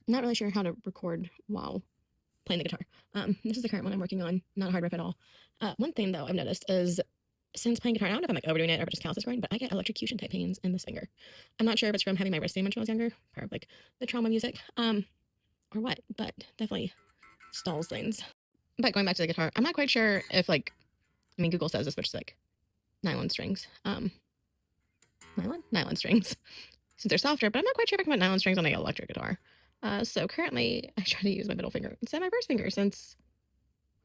not really sure how to record while playing the guitar. This is the current one I'm working on, not a hard riff at all. One thing though I've noticed is since playing guitar, I don't know if I'm like overdoing it or if it's just calluses growing, but I get electrocution type pains in this finger. I'm not sure if it's from having my wrist damaged when I was younger, part of like the trauma music, or what, but definitely stalls things. But going back to the guitar, I'm not quite sure if like, I mean, Google says this, which is like nylon strings. Nylon strings, since they're softer, but I'm not quite sure if I can put nylon strings on an electric guitar. So currently I try to use my middle finger instead of my first finger since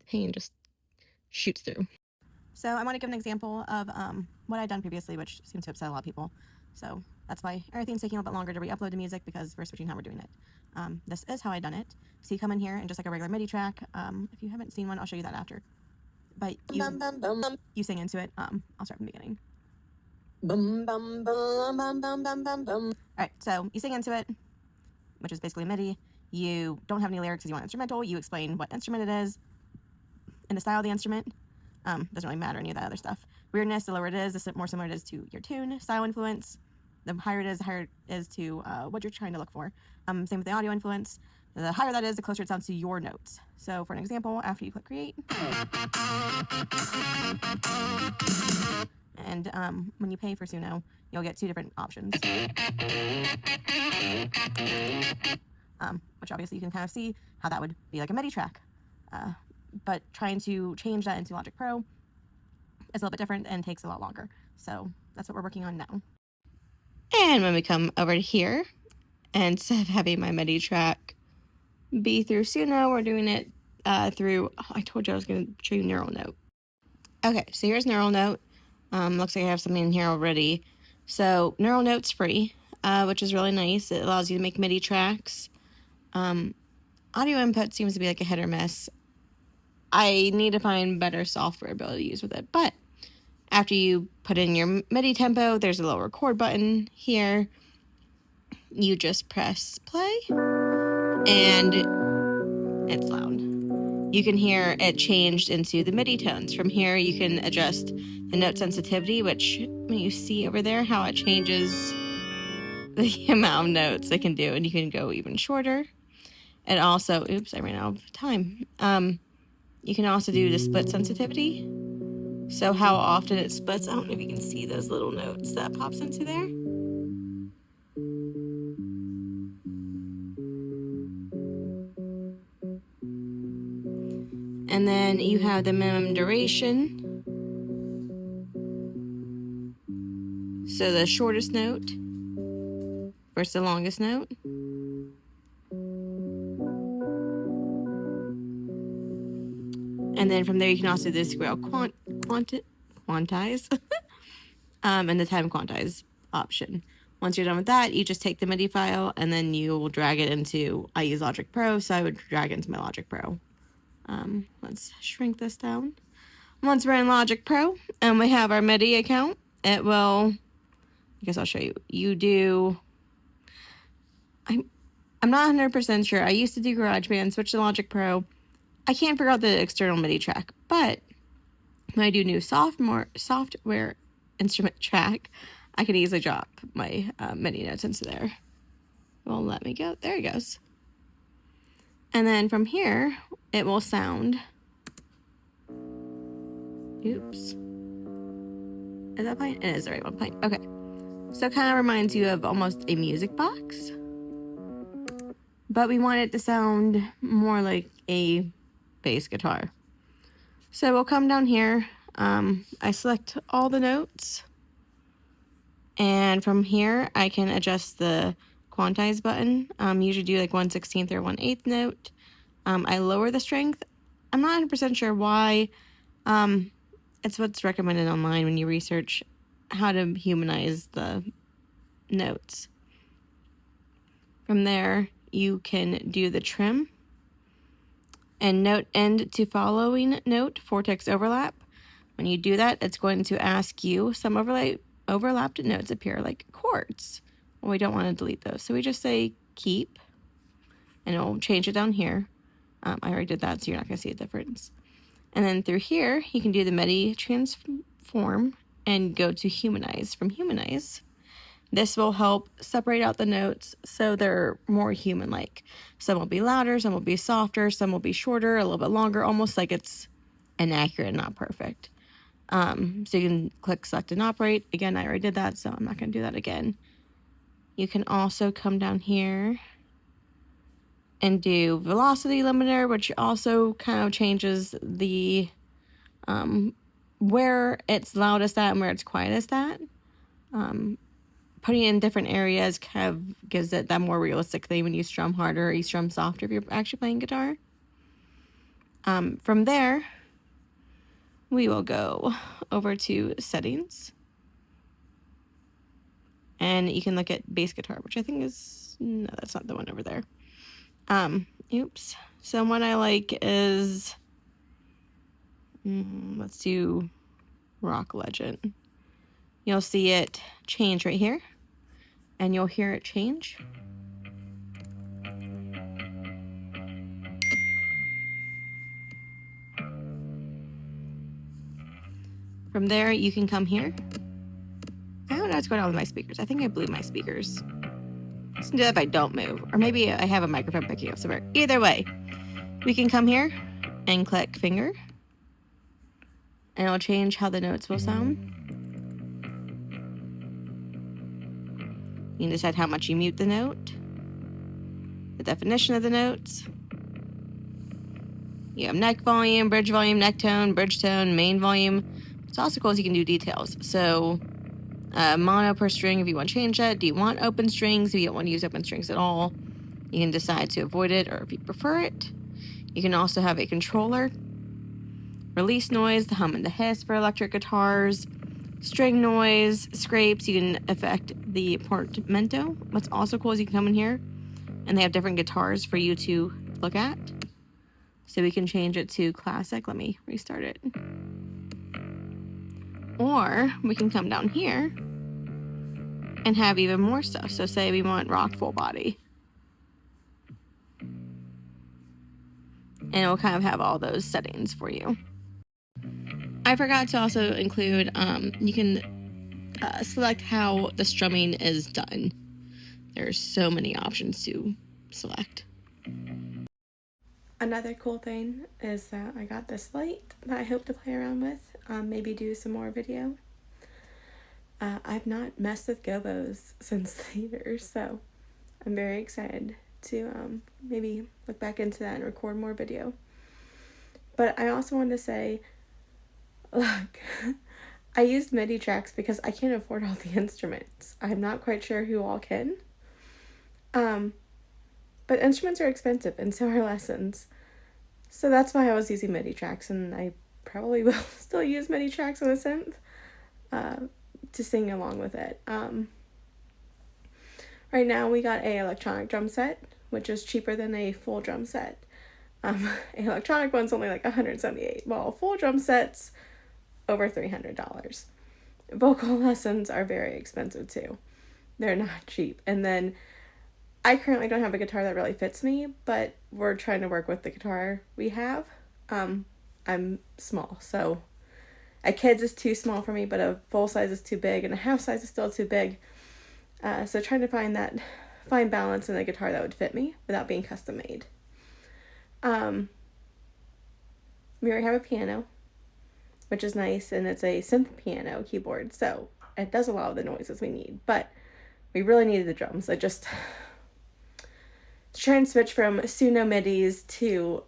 pain just shoots through. So I want to give an example of what I'd done previously, which seems to upset a lot of people. So that's why everything's taking a little bit longer to re-upload the music, because we're switching how we're doing it. This is how I've done it. So you come in here and just like a regular Midi track. If you haven't seen one, I'll show you that after. But you sing into it. I'll start from the beginning. Alright, so you sing into it, which is basically MIDI. You don't have any lyrics because you want instrumental. You explain what instrument it is and the style of the instrument. Doesn't really matter any of that other stuff. Weirdness, the lower it is, the more similar it is to your tune. Style influence, the higher it is to what you're trying to look for. Same with the audio influence. The higher that is, the closer it sounds to your notes. So for an example, after you click create, and when you pay for Suno, you'll get two different options. Which obviously you can kind of see how that would be like a MIDI track. But trying to change that into Logic Pro is a little bit different and takes a lot longer. So that's what we're working on now. And when we come over to here, and instead of having my MIDI track be through Suno, we're doing it through, I told you I was going to show you Neural Note. Okay, so here's Neural Note. Looks like I have something in here already. So Neural Note's free, which is really nice. It allows you to make MIDI tracks. Audio input seems to be like a hit or miss. I need to find better software to use with it, but after you put in your MIDI tempo, there's a little record button here. You just press play, and it's loud. You can hear it changed into the MIDI tones. From here, you can adjust the note sensitivity, which when you see over there how it changes the amount of notes it can do, and you can go even shorter. And also, oops, I ran out of time. You can also do the split sensitivity. So how often it splits. I don't know if you can see those little notes that pops into there. And then you have the minimum duration. So the shortest note versus the longest note. And then from there you can also do the scale quantize and the time quantize option. Once you're done with that, you just take the MIDI file and then you will drag it into, I use Logic Pro, so I would drag it into my Logic Pro. Let's shrink this down. Once we're in Logic Pro and we have our MIDI account, it will, I guess I'll show you. You do, I'm not 100% sure. I used to do GarageBand, switch to Logic Pro. I can't figure out the external MIDI track, but when I do new software instrument track, I can easily drop my MIDI notes into there. Well, let me go. There it goes. And then from here, it will sound. Oops. Is that playing? It is the right one playing. Okay. So it kind of reminds you of almost a music box, but we want it to sound more like a bass guitar. So we'll come down here. I select all the notes, and from here I can adjust the quantize button. Usually do like 1/16 or 1/8 note. I lower the strength. I'm not 100% sure why. It's what's recommended online when you research how to humanize the notes. From there, you can do the trim and note end to following note vortex overlap. When you do that, it's going to ask you some overlapped notes appear like chords. Well, we don't want to delete those, so we just say keep, and it'll change it down here. I already did that, so you're not going to see a difference. And then through here, you can do the MIDI transform and go to humanize. From humanize, This will help separate out the notes so they're more human-like. Some will be louder, some will be softer, some will be shorter, a little bit longer, almost like it's inaccurate, not perfect. So you can click select and operate. Again, I already did that, so I'm not going to do that again. You can also come down here and do velocity limiter, which also kind of changes the where it's loudest at and where it's quietest at. Putting it in different areas kind of gives it that more realistic thing when you strum harder or you strum softer if you're actually playing guitar. From there, we will go over to settings. And you can look at bass guitar, which I think is, no, that's not the one over there. Oops. So one I like is, let's do Rock Legend. You'll see it change right here, and you'll hear it change. From there, you can come here. I don't know what's going on with my speakers. I think I blew my speakers. Let's do that if I don't move. Or maybe I have a microphone picking up somewhere. Either way, we can come here and click finger. And it'll change how the notes will sound. You can decide how much you mute the note. The definition of the notes. You have neck volume, neck tone, bridge tone, main volume. It's also cool as you can do details. So mono per string if you want to change that. Do you want open strings? If you don't want to use open strings at all, you can decide to avoid it or if you prefer it. You can also have a controller. Release noise, the hum and the hiss for electric guitars. String noise, scrapes. You can affect the portamento. What's also cool is you can come in here and they have different guitars for you to look at. So we can change it to classic. Let me restart it. Or we can come down here and have even more stuff. So say we want rock full body. And it'll kind of have all those settings for you. I forgot to also include, you can select how the strumming is done. There's so many options to select. Another cool thing is that I got this light that I hope to play around with, maybe do some more video. I've not messed with gobos since theater, so I'm very excited to maybe look back into that and record more video. But I also wanted to say, look, I used MIDI tracks because I can't afford all the instruments. I'm not quite sure who all can. But instruments are expensive and so are lessons. So that's why I was using MIDI tracks, and I probably will still use MIDI tracks on the synth to sing along with it. Right now we got a electronic drum set, which is cheaper than a full drum set. An electronic one's only like $178, while a full drum set's over $300. Vocal lessons are very expensive too. They're not cheap. And then I currently don't have a guitar that really fits me, but we're trying to work with the guitar we have. I'm small, so a kid's is too small for me, but a full size is too big, and a half size is still too big. So trying to find balance in a guitar that would fit me without being custom made. We already have a piano, which is nice, and it's a synth piano keyboard, so it does a lot of the noises we need, but we really needed the drums. I just to try and switch from Suno Midis to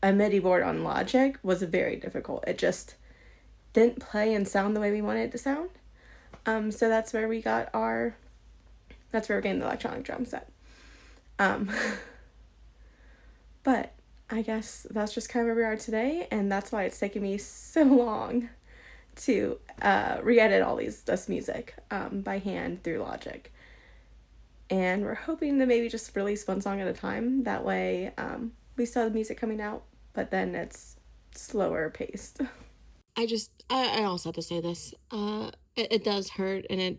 a MIDI board on Logic was very difficult. It just didn't play and sound the way we wanted it to sound. So that's where we're getting the electronic drum set. But I guess that's just kind of where we are today, and that's why it's taken me so long to re-edit all this music by hand through Logic. And we're hoping to maybe just release one song at a time. That way we still have the music coming out, but then it's slower paced. I also have to say this. It does hurt, and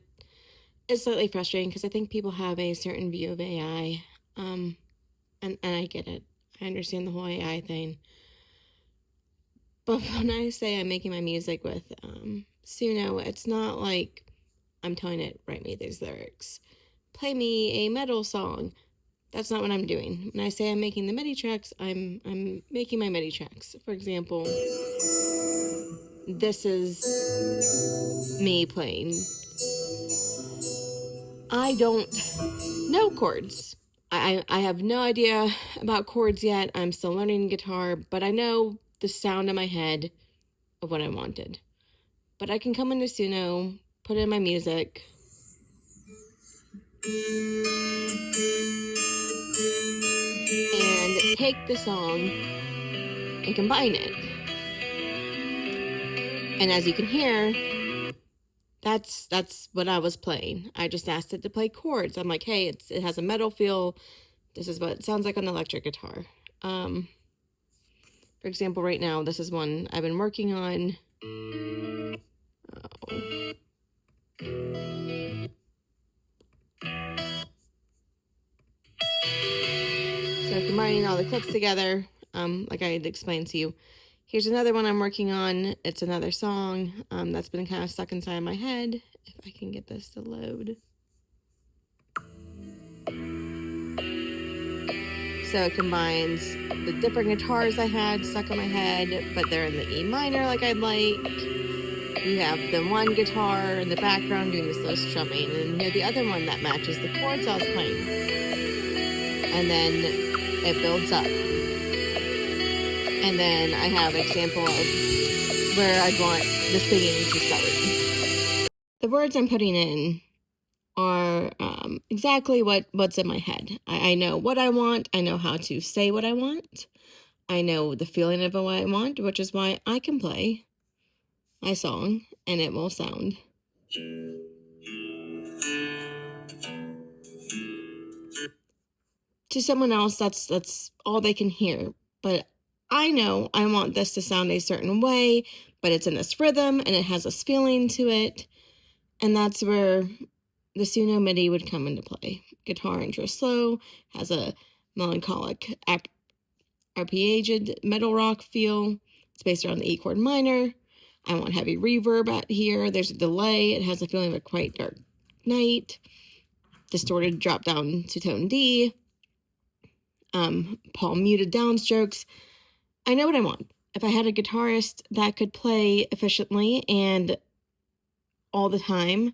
it's slightly frustrating because I think people have a certain view of AI. And I get it. I understand the whole AI thing. But when I say I'm making my music with Suno, it's not like I'm telling it, write me these lyrics. Play me a metal song. That's not what I'm doing. When I say I'm making the MIDI tracks, I'm making my MIDI tracks. For example, this is me playing. I don't know chords. I have no idea about chords yet. I'm still learning guitar, but I know the sound in my head of what I wanted. But I can come into Suno, put in my music, and take the song and combine it. And as you can hear, that's what I was playing. I just asked it to play chords. I'm like, hey, it has a metal feel. This is what it sounds like on an electric guitar. For example, right now, this is one I've been working on. So combining all the clips together, like I had explained to you. Here's another one I'm working on. It's another song that's been kind of stuck inside my head. If I can get this to load. So it combines the different guitars I had stuck in my head, but they're in the E minor like I'd like. You have the one guitar in the background doing the slow strumming, and you have the other one that matches the chords I was playing. And then it builds up. And then I have an example of where I'd want the singing to start. The words I'm putting in are exactly what's in my head. I know what I want. I know how to say what I want. I know the feeling of what I want, which is why I can play my song and it will sound. To someone else, that's all they can hear. But I know I want this to sound a certain way, but it's in this rhythm and it has this feeling to it. And that's where the Suno Midi would come into play. Guitar intro slow, has a melancholic, arpeggiated metal rock feel. It's based around the E chord minor. I want heavy reverb out here. There's a delay. It has a feeling of a quite dark night. Distorted drop down to tone D. Palm muted downstrokes. I know what I want. If I had a guitarist that could play efficiently and all the time,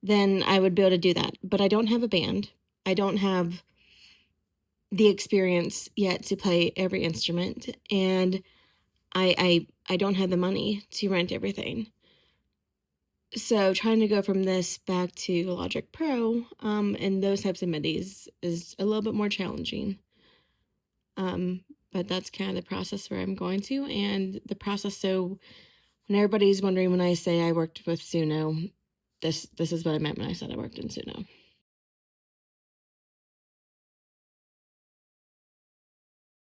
then I would be able to do that. But I don't have a band. I don't have the experience yet to play every instrument, and I don't have the money to rent everything. So trying to go from this back to Logic Pro and those types of MIDIs is a little bit more challenging. But that's kind of the process where I'm going to, and the process. So when everybody's wondering when I say I worked with Suno, this is what I meant when I said I worked in Suno.